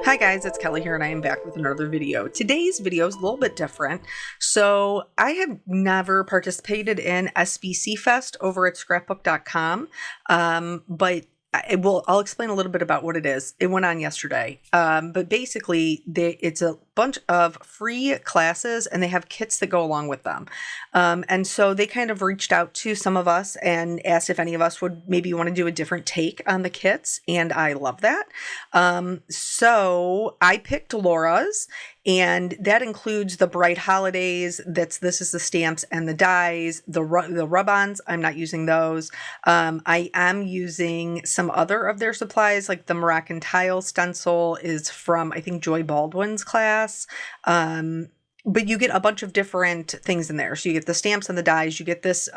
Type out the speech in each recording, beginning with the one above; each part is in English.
Hi guys, it's Kelly here and I am back with another video. Today's video is a little bit different. So I have never participated in SBC Fest over at scrapbook.com, but I'll explain a little bit about what it is. It went on yesterday, but basically it's a bunch of free classes and they have kits that go along with them. And so they kind of reached out to some of us and asked if any of us would maybe want to do a different take on the kits. And I love that. So I picked Laura's, and that includes the Bright Holidays. This is the stamps and the dies, the rub-ons. I'm not using those. I am using some other of their supplies, like the Moroccan tile stencil is from, I think, Joy Baldwin's class. But you get a bunch of different things in there. So you get the stamps and the dies. You get this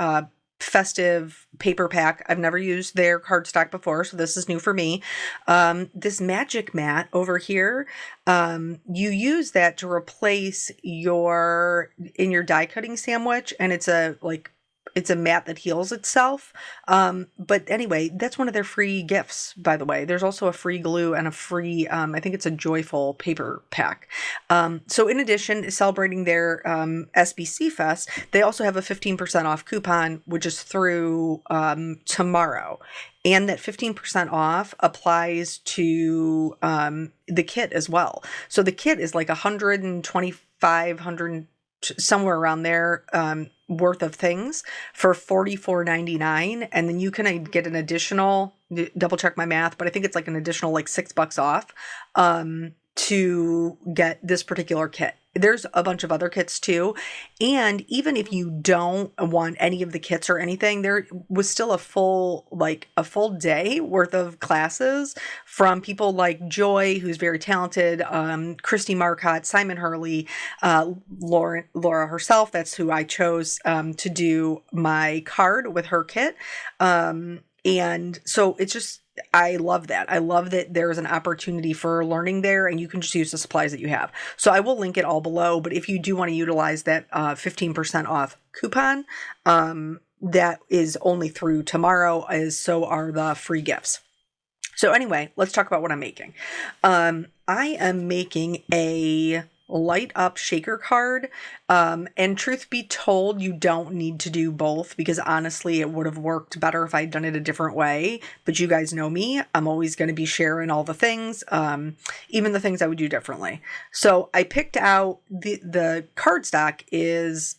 festive paper pack. I've never used their cardstock before, so this is new for me. This magic mat over here, you use that to replace in your die cutting sandwich, and it's a mat that heals itself. But anyway, that's one of their free gifts, by the way. There's also a free glue and a free, I think it's a joyful paper pack. So in addition, celebrating their SBC Fest, they also have a 15% off coupon, which is through tomorrow. And that 15% off applies to the kit as well. So the kit is like 125, somewhere around there, worth of things for $44.99, and then you can get an additional, double check my math, but I think it's like an additional like $6 off to get this particular kit. There's a bunch of other kits too, and even if you don't want any of the kits or anything, there was still a full day worth of classes from people like Joy, who's very talented, Christy Marcotte, Simon Hurley, Laura herself. That's who I chose to do my card with her kit, and so it's just, I love that. I love that there's an opportunity for learning there, and you can just use the supplies that you have. So I will link it all below, but if you do want to utilize that 15% off coupon, that is only through tomorrow, as so are the free gifts. So anyway, let's talk about what I'm making. I am making a light up shaker card, and truth be told, you don't need to do both, because honestly it would have worked better if I'd done it a different way, but you guys know me, I'm always going to be sharing all the things, even the things I would do differently. So I picked out the cardstock is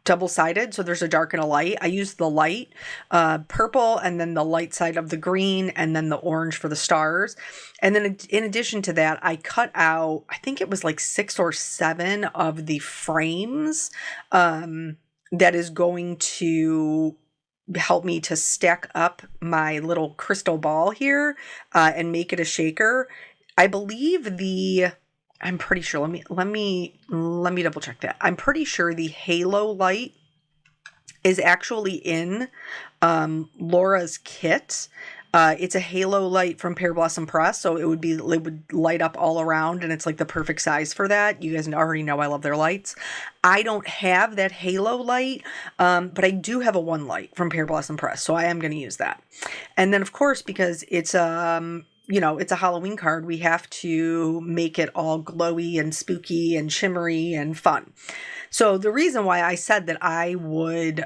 double-sided, so there's a dark and a light. I used the light purple, and then the light side of the green, and then the orange for the stars. And then in addition to that, I cut out, I think it was like 6 or 7 of the frames that is going to help me to stack up my little crystal ball here and make it a shaker. I believe I'm pretty sure, let me double check that. I'm pretty sure the halo light is actually in Laura's kit. It's a halo light from Pear Blossom Press, so it would light up all around, and it's like the perfect size for that. You guys already know I love their lights. I don't have that halo light, but I do have a one light from Pear Blossom Press, so I am going to use that. And then of course, because it's it's a Halloween card, we have to make it all glowy and spooky and shimmery and fun. So the reason why I said that I would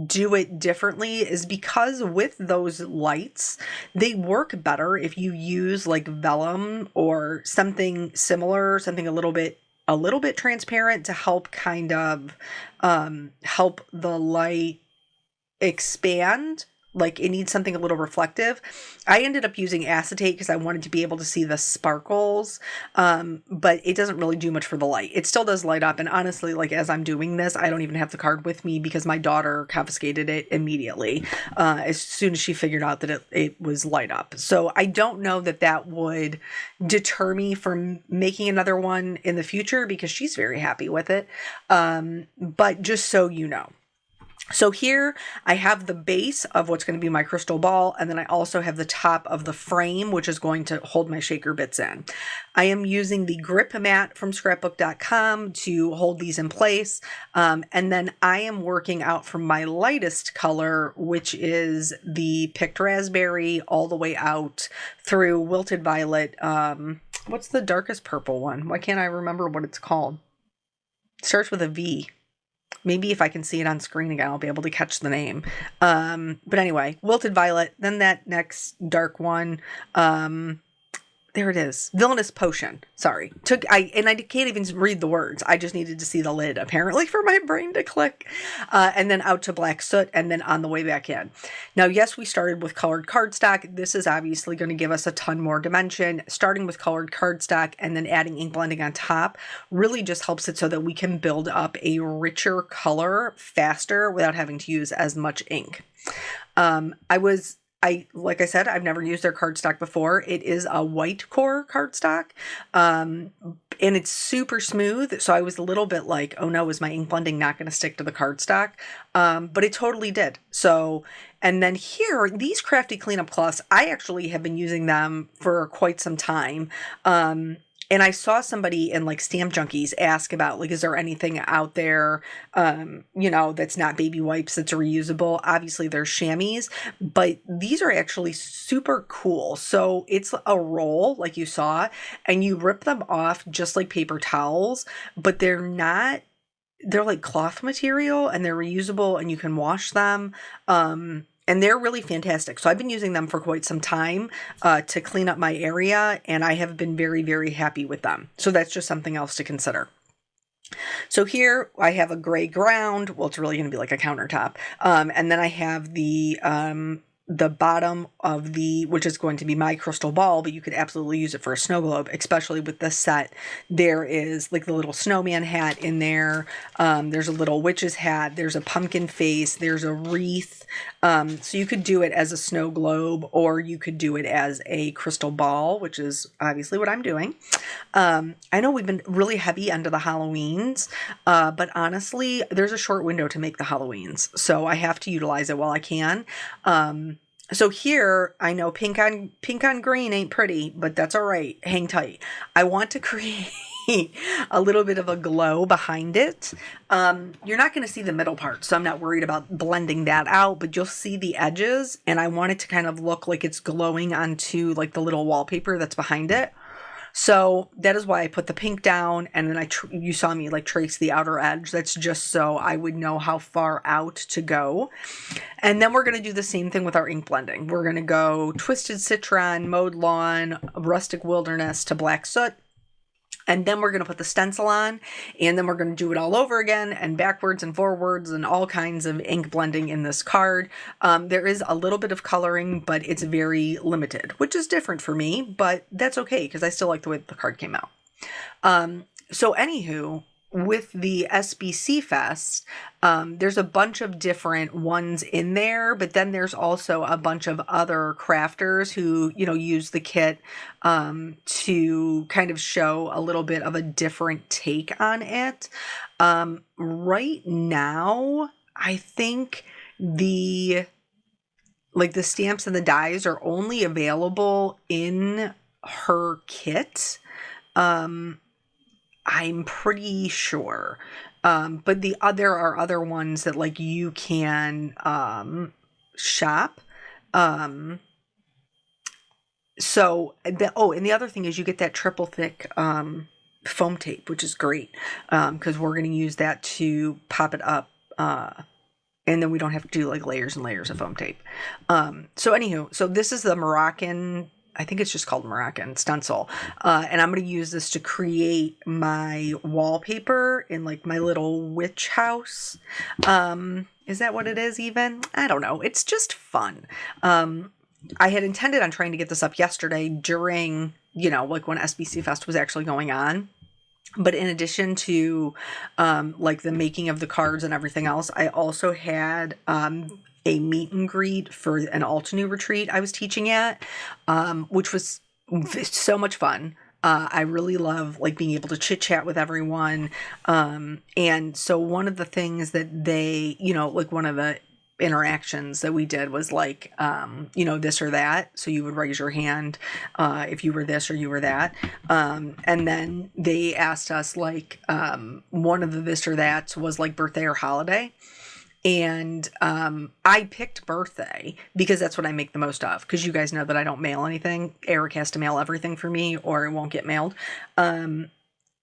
do it differently is because with those lights, they work better if you use like vellum or something similar, something a little bit transparent to help kind of help the light expand. Like it needs something a little reflective. I ended up using acetate because I wanted to be able to see the sparkles, but it doesn't really do much for the light. It still does light up, and honestly, like as I'm doing this, I don't even have the card with me because my daughter confiscated it immediately as soon as she figured out that it was light up. So I don't know that would deter me from making another one in the future because she's very happy with it, but just so you know. So here I have the base of what's going to be my crystal ball, and then I also have the top of the frame, which is going to hold my shaker bits in. I am using the grip mat from scrapbook.com to hold these in place. And then I am working out from my lightest color, which is the picked raspberry, all the way out through wilted violet. What's the darkest purple one? Why can't I remember what it's called? It starts with a V. Maybe if I can see it on screen again, I'll be able to catch the name. But anyway, wilted violet, then that next dark one. There it is. Villainous Potion. Sorry. I can't even read the words. I just needed to see the lid, apparently, for my brain to click. And then out to Black Soot, and then on the way back in. Now, yes, we started with colored cardstock. This is obviously going to give us a ton more dimension. Starting with colored cardstock and then adding ink blending on top really just helps it so that we can build up a richer color faster without having to use as much ink. Like I said, I've never used their cardstock before. It is a white core cardstock, and it's super smooth. So I was a little bit like, oh no, is my ink blending not going to stick to the cardstock? But it totally did. So, and then here, these Crafty Cleanup Cloths, I actually have been using them for quite some time. And I saw somebody in like Stamp Junkies ask about like, is there anything out there, that's not baby wipes, that's reusable? Obviously there's chamois, but these are actually super cool. So it's a roll like you saw, and you rip them off just like paper towels, but they're like cloth material and they're reusable and you can wash them. And they're really fantastic. So I've been using them for quite some time to clean up my area, and I have been very, very happy with them. So that's just something else to consider. So here I have a gray ground. Well, it's really going to be like a countertop. And then I have the bottom of which is going to be my crystal ball, but you could absolutely use it for a snow globe, especially with this set. There is like the little snowman hat in there. There's a little witch's hat. There's a pumpkin face. There's a wreath. So you could do it as a snow globe, or you could do it as a crystal ball, which is obviously what I'm doing. I know we've been really heavy into the Halloweens, but honestly, there's a short window to make the Halloweens, so I have to utilize it while I can. So here, I know pink on green ain't pretty, but that's all right. Hang tight. I want to create a little bit of a glow behind it. You're not going to see the middle part, so I'm not worried about blending that out, but you'll see the edges, and I want it to kind of look like it's glowing onto like the little wallpaper that's behind it. So that is why I put the pink down, and then you saw me like trace the outer edge. That's just so I would know how far out to go. And then we're going to do the same thing with our ink blending. We're going to go Twisted Citron, Mowed Lawn, Rustic Wilderness to Black Soot. And then we're going to put the stencil on, and then we're going to do it all over again, and backwards and forwards and all kinds of ink blending in this card. There is a little bit of coloring, but it's very limited, which is different for me, but that's okay because I still like the way the card came out. So anywho, with the SBC Fest, there's a bunch of different ones in there, but then there's also a bunch of other crafters who, use the kit to kind of show a little bit of a different take on it. Right now, I think the stamps and the dies are only available in her kit. I'm pretty sure. But there are other ones that like you can shop. And the other thing is you get that triple thick foam tape, which is great because we're going to use that to pop it up. And then we don't have to do like layers and layers of foam tape. So this is the Moroccan, I think it's just called Moroccan stencil. And I'm going to use this to create my wallpaper in like my little witch house. Is that what it is even? I don't know. It's just fun. I had intended on trying to get this up yesterday during, like when SBC Fest was actually going on. But in addition to like the making of the cards and everything else, I also had a meet and greet for an Altenew retreat I was teaching at, which was so much fun. I really love like being able to chit chat with everyone. And so one of the things that they, like one of the interactions that we did was like, this or that. So you would raise your hand if you were this or you were that. And then they asked us like, one of the this or that's was like birthday or holiday. And I picked birthday because that's what I make the most of. Because you guys know that I don't mail anything. Eric has to mail everything for me or it won't get mailed.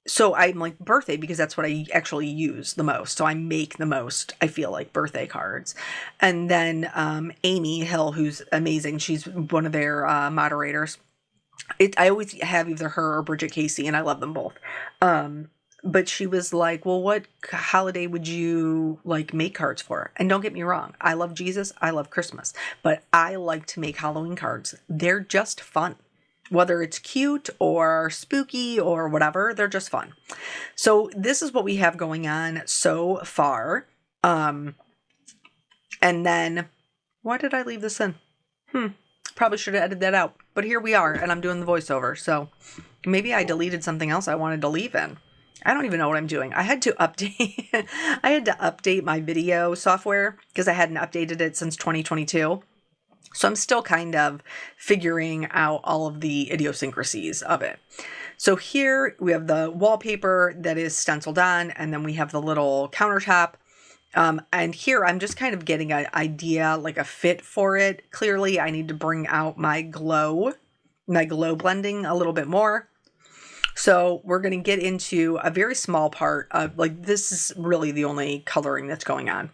So I'm like birthday because that's what I actually use the most. So I make the most, I feel like, birthday cards. And then Amy Hill, who's amazing. She's one of their moderators. I always have either her or Bridget Casey, and I love them both. But she was like, well, what holiday would you like make cards for? And don't get me wrong. I love Jesus. I love Christmas. But I like to make Halloween cards. They're just fun. Whether it's cute or spooky or whatever, they're just fun. So this is what we have going on so far. And then, why did I leave this in? Probably should have edited that out. But here we are, and I'm doing the voiceover. So maybe I deleted something else I wanted to leave in. I don't even know what I'm doing. I had to update my video software because I hadn't updated it since 2022. So I'm still kind of figuring out all of the idiosyncrasies of it. So here we have the wallpaper that is stenciled on, and then we have the little countertop. And here I'm just kind of getting an idea, like a fit for it. Clearly I need to bring out my glow blending a little bit more. So we're going to get into a very small part of, like, this is really the only coloring that's going on,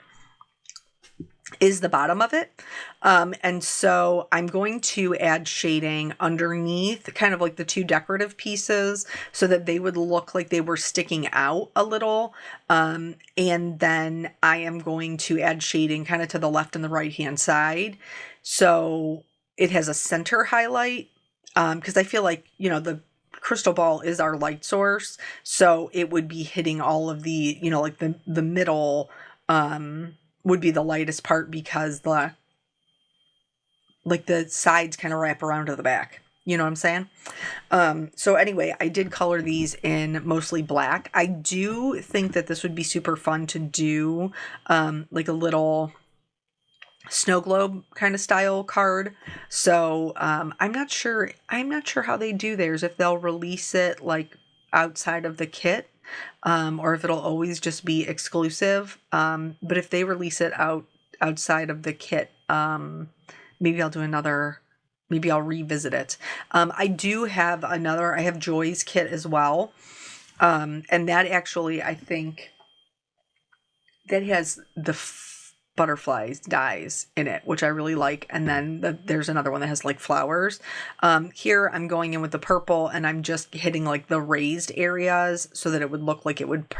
is the bottom of it. And so I'm going to add shading underneath kind of like the two decorative pieces so that they would look like they were sticking out a little. And then I am going to add shading kind of to the left and the right hand side. So it has a center highlight, because I feel like, the crystal ball is our light source. So it would be hitting all of the, like the middle, would be the lightest part because the sides kind of wrap around to the back. You know what I'm saying? So anyway, I did color these in mostly black. I do think that this would be super fun to do, like a little snow globe kind of style card. So I'm not sure how they do theirs, if they'll release it like outside of the kit, or if it'll always just be exclusive. But if they release it outside of the kit, maybe I'll revisit it. I have Joy's kit as well. And that actually, I think that has the butterflies dies in it, which I really like. And then there's another one that has like flowers. Here I'm going in with the purple, and I'm just hitting like the raised areas so that it would look like it would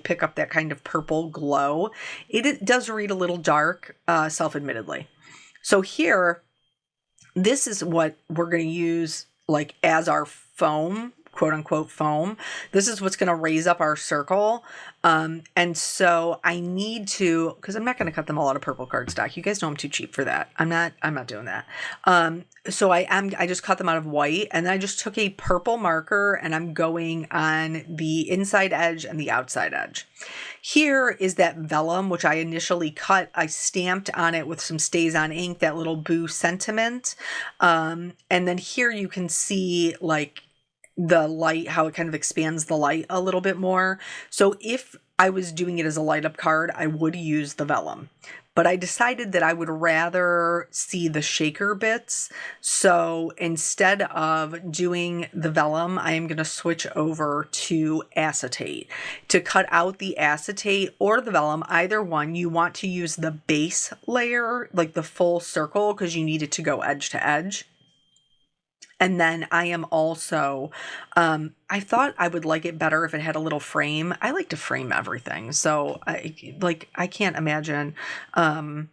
pick up that kind of purple glow. It does read a little dark, self-admittedly. So here, this is what we're going to use like as our foam, quote unquote foam. This is what's going to raise up our circle. And so I need to, because I'm not going to cut them all out of purple cardstock. You guys know I'm too cheap for that. I'm not doing that. So I just cut them out of white, and then I just took a purple marker and I'm going on the inside edge and the outside edge. Here is that vellum, which I initially cut. I stamped on it with some Stays On ink, that little Boo sentiment. And then here you can see like the light, how it kind of expands the light a little bit more. So if I was doing it as a light up card, I would use the vellum, but I decided that I would rather see the shaker bits. So instead of doing the vellum, I am going to switch over to acetate. To cut out the acetate or the vellum, either one, you want to use the base layer, like the full circle, because you need it to go edge to edge. And then I am also, I thought I would like it better if it had a little frame. I like to frame everything. So I can't imagine that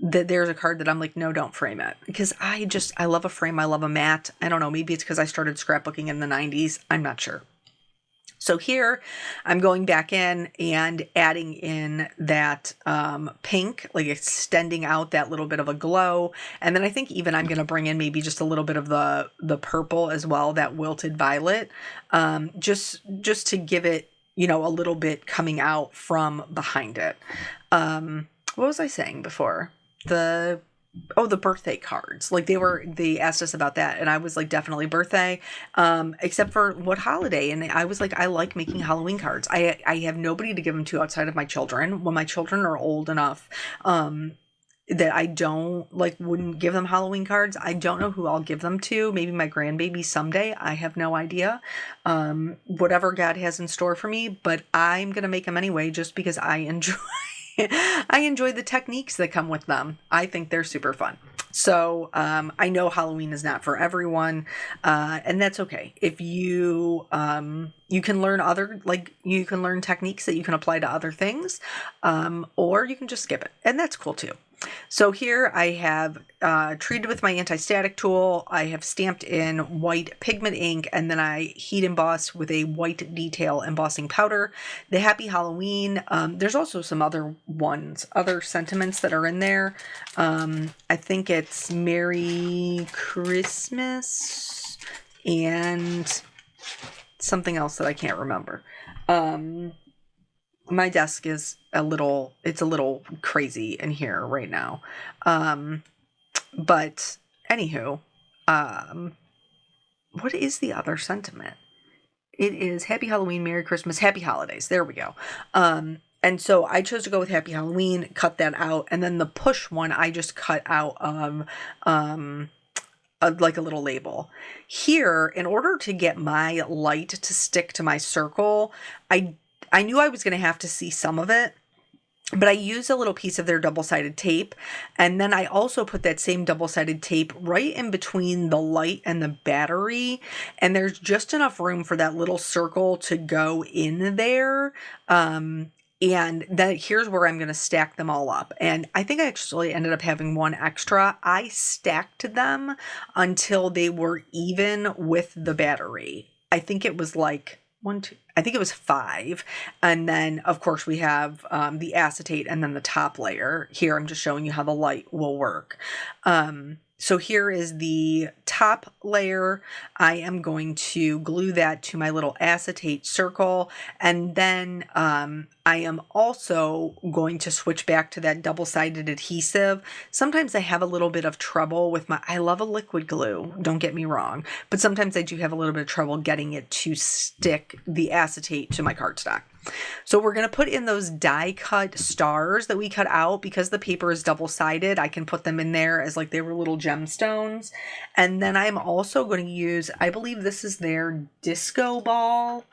there's a card that I'm like, no, don't frame it. Because I love a frame. I love a mat. I don't know. Maybe it's because I started scrapbooking in the 90s. I'm not sure. So here I'm going back in and adding in that pink, like extending out that little bit of a glow. And then I think even I'm going to bring in maybe just a little bit of the purple as well, that wilted violet, just to give it, you know, a little bit coming out from behind it. What was I saying before? The birthday cards. Like they asked us about that, and I was like, definitely birthday, except for what holiday. And I was like, I like making Halloween cards. I have nobody to give them to outside of my children. When my children are old enough, that I wouldn't give them Halloween cards. I don't know who I'll give them to. Maybe my grandbaby someday. I have no idea. Whatever God has in store for me, but I'm going to make them anyway, just because I enjoy I enjoy the techniques that come with them. I think they're super fun. So I know Halloween is not for everyone, and that's okay. If you you can learn you can learn techniques that you can apply to other things, or you can just skip it, and that's cool too. So here I have treated with my anti-static tool. I have stamped in white pigment ink, and then I heat embossed with a white detail embossing powder. The Happy Halloween, there's also some other sentiments that are in there. I think it's Merry Christmas and something else that I can't remember. My desk is it's a little crazy in here right now. But anywho, what is the other sentiment? It is Happy Halloween, Merry Christmas, Happy Holidays. There we go. And so I chose to go with Happy Halloween, cut that out. And then the push one, I just cut out of, like a little label. Here, in order to get my light to stick to my circle, I knew I was going to have to see some of it, but I used a little piece of their double-sided tape, and then I also put that same double-sided tape right in between the light and the battery, and there's just enough room for that little circle to go in there. And then here's where I'm going to stack them all up. And I think I actually ended up having one extra. I stacked them until they were even with the battery. I think it was like I think it was 5. And then, of course, we have the acetate and then the top layer. Here, I'm just showing you how the light will work. So here is the top layer. I am going to glue that to my little acetate circle. And then I am also going to switch back to that double-sided adhesive. Sometimes I have a little bit of trouble with I love a liquid glue, don't get me wrong, but sometimes I do have a little bit of trouble getting it to stick the acetate to my cardstock. So we're going to put in those die cut stars that we cut out. Because the paper is double-sided, I can put them in there as like they were little gemstones. And then I'm also going to use, I believe this is their disco ball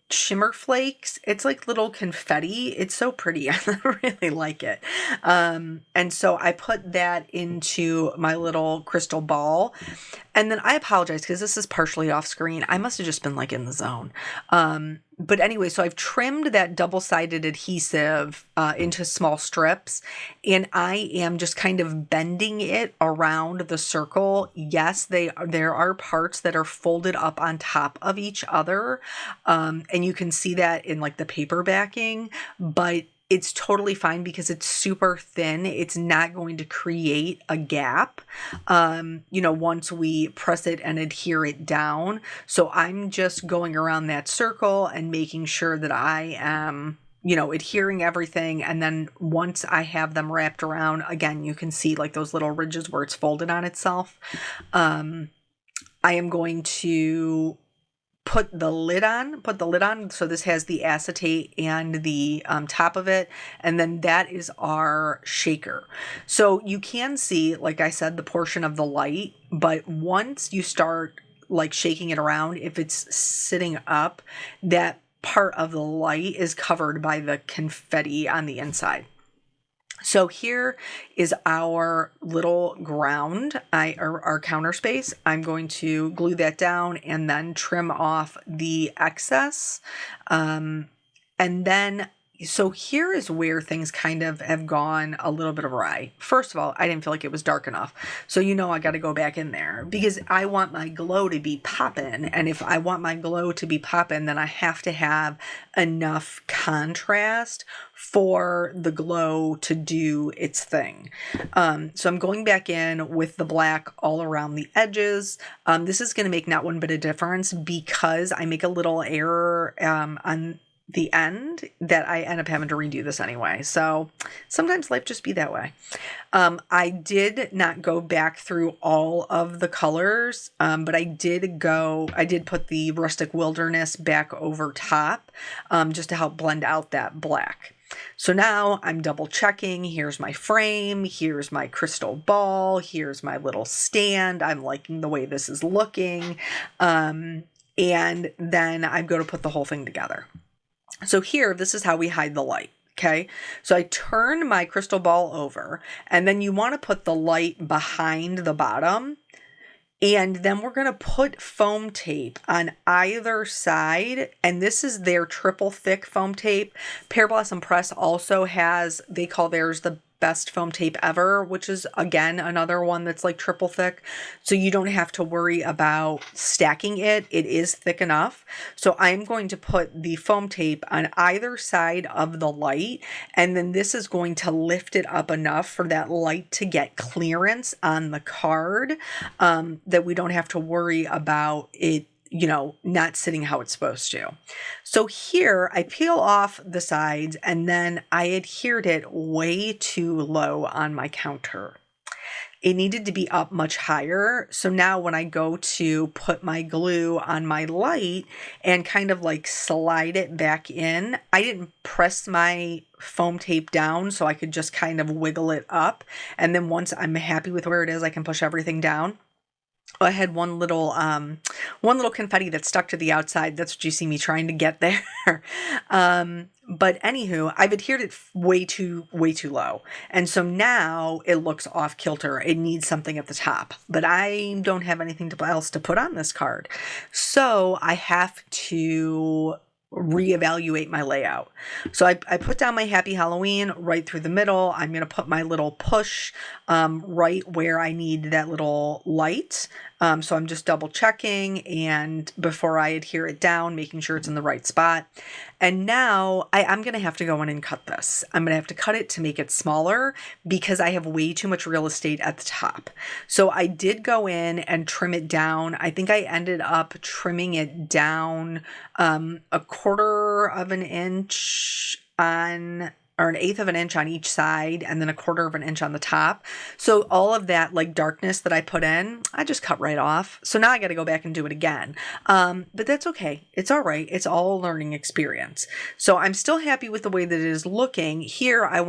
shimmer flakes. It's like little confetti. It's so pretty. I really like it. And so I put that into my little crystal ball. And then I apologize because this is partially off screen. I must have just been like in the zone. But anyway, so I've trimmed that double-sided adhesive into small strips, and I am just kind of bending it around the circle. Yes, there are parts that are folded up on top of each other, and you can see that in like the paper backing, but it's totally fine because it's super thin. It's not going to create a gap, once we press it and adhere it down. So I'm just going around that circle and making sure that I am, adhering everything. And then once I have them wrapped around, again, you can see like those little ridges where it's folded on itself. I am going to put the lid on. So this has the acetate and the top of it. And then that is our shaker. So you can see, like I said, the portion of the light, but once you start like shaking it around, if it's sitting up, that part of the light is covered by the confetti on the inside. So here is our little ground, our counter space. I'm going to glue that down and then trim off the excess. And then, So here is where things kind of have gone a little bit awry. First of all, I didn't feel like it was dark enough. So I got to go back in there because I want my glow to be popping. And if I want my glow to be popping, then I have to have enough contrast for the glow to do its thing. So I'm going back in with the black all around the edges. This is going to make not one bit of difference because I make a little error on the end that I end up having to redo this anyway. So sometimes life just be that way. I did not go back through all of the colors, but I did put the Rustic Wilderness back over top, just to help blend out that black. So now I'm double checking. Here's my frame. Here's my crystal ball. Here's my little stand. I'm liking the way this is looking. And then I'm going to put the whole thing together. So here, this is how we hide the light. Okay, so I turn my crystal ball over, and then you want to put the light behind the bottom. And then we're going to put foam tape on either side. And this is their triple thick foam tape. Pear Blossom Press also has, they call theirs the best foam tape ever, which is again another one that's like triple thick. So you don't have to worry about stacking it. It is thick enough. So I'm going to put the foam tape on either side of the light. And then this is going to lift it up enough for that light to get clearance on the card, that we don't have to worry about it not sitting how it's supposed to. So here I peel off the sides and then I adhered it way too low on my counter. It needed to be up much higher. So now when I go to put my glue on my light and kind of like slide it back in, I didn't press my foam tape down so I could just kind of wiggle it up. And then once I'm happy with where it is, I can push everything down. I had one little confetti that stuck to the outside. That's what you see me trying to get there. But anywho, I've adhered it way too low. And so now it looks off kilter. It needs something at the top, but I don't have anything else to put on this card. So I have to reevaluate my layout. So I put down my Happy Halloween right through the middle. I'm going to put my little push right where I need that little light. So I'm just double checking and before I adhere it down, making sure it's in the right spot. And now I'm going to have to go in and cut this. I'm going to have to cut it to make it smaller because I have way too much real estate at the top. So I did go in and trim it down. I think I ended up trimming it down a quarter of an inch or an eighth of an inch on each side and then a quarter of an inch on the top. So all of that like darkness that I put in, I just cut right off. So now I got to go back and do it again. But that's okay. It's all right. It's all a learning experience. So I'm still happy with the way that it is looking. Here I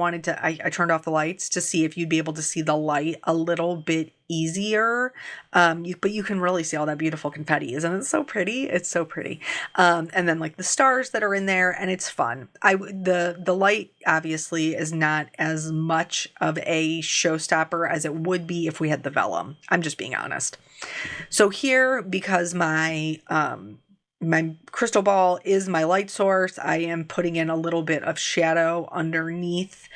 turned off the lights to see if you'd be able to see the light a little bit easier. But you can really see all that beautiful confetti. Isn't it so pretty? It's so pretty. And then like the stars that are in there and it's fun. The light obviously is not as much of a showstopper as it would be if we had the vellum. I'm just being honest. So here, because my crystal ball is my light source, I am putting in a little bit of shadow underneath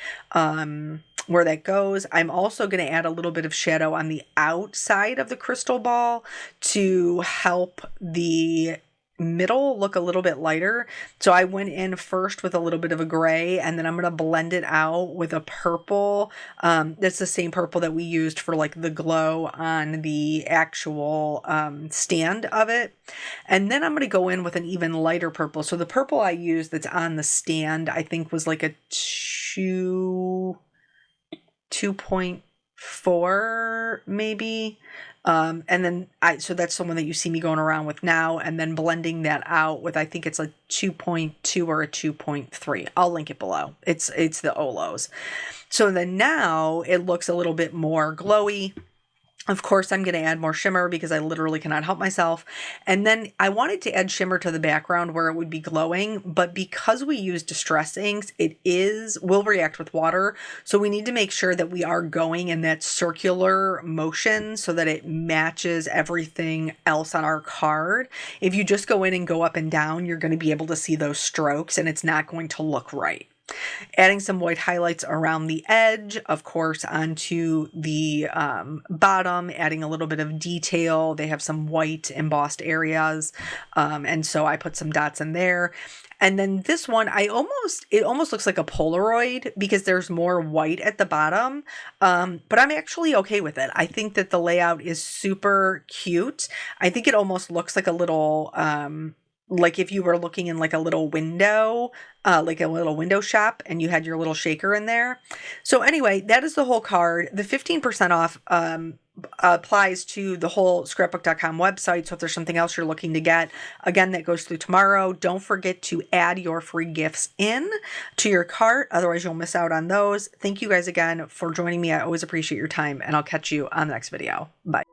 where that goes. I'm also going to add a little bit of shadow on the outside of the crystal ball to help the middle look a little bit lighter. So I went in first with a little bit of a gray and then I'm going to blend it out with a purple. That's the same purple that we used for like the glow on the actual stand of it. And then I'm going to go in with an even lighter purple. So the purple I used that's on the stand, I think was like a 2.4 maybe. And then so that's the one that you see me going around with now and then blending that out with, I think it's a 2.2 or a 2.3. I'll link it below. It's the Olos. So then now it looks a little bit more glowy. Of course, I'm going to add more shimmer because I literally cannot help myself. And then I wanted to add shimmer to the background where it would be glowing, but because we use Distress inks, will react with water. So we need to make sure that we are going in that circular motion so that it matches everything else on our card. If you just go in and go up and down, you're going to be able to see those strokes and it's not going to look right. Adding some white highlights around the edge, of course, onto the bottom, adding a little bit of detail. They have some white embossed areas, and so I put some dots in there. And then this one, it almost looks like a Polaroid because there's more white at the bottom, but I'm actually okay with it. I think that the layout is super cute. I think it almost looks like a little, like if you were looking in like a little window, like a little window shop, and you had your little shaker in there. So anyway, that is the whole card. The 15% off applies to the whole scrapbook.com website. So if there's something else you're looking to get, again, that goes through tomorrow. Don't forget to add your free gifts in to your cart. Otherwise, you'll miss out on those. Thank you guys again for joining me. I always appreciate your time, and I'll catch you on the next video. Bye.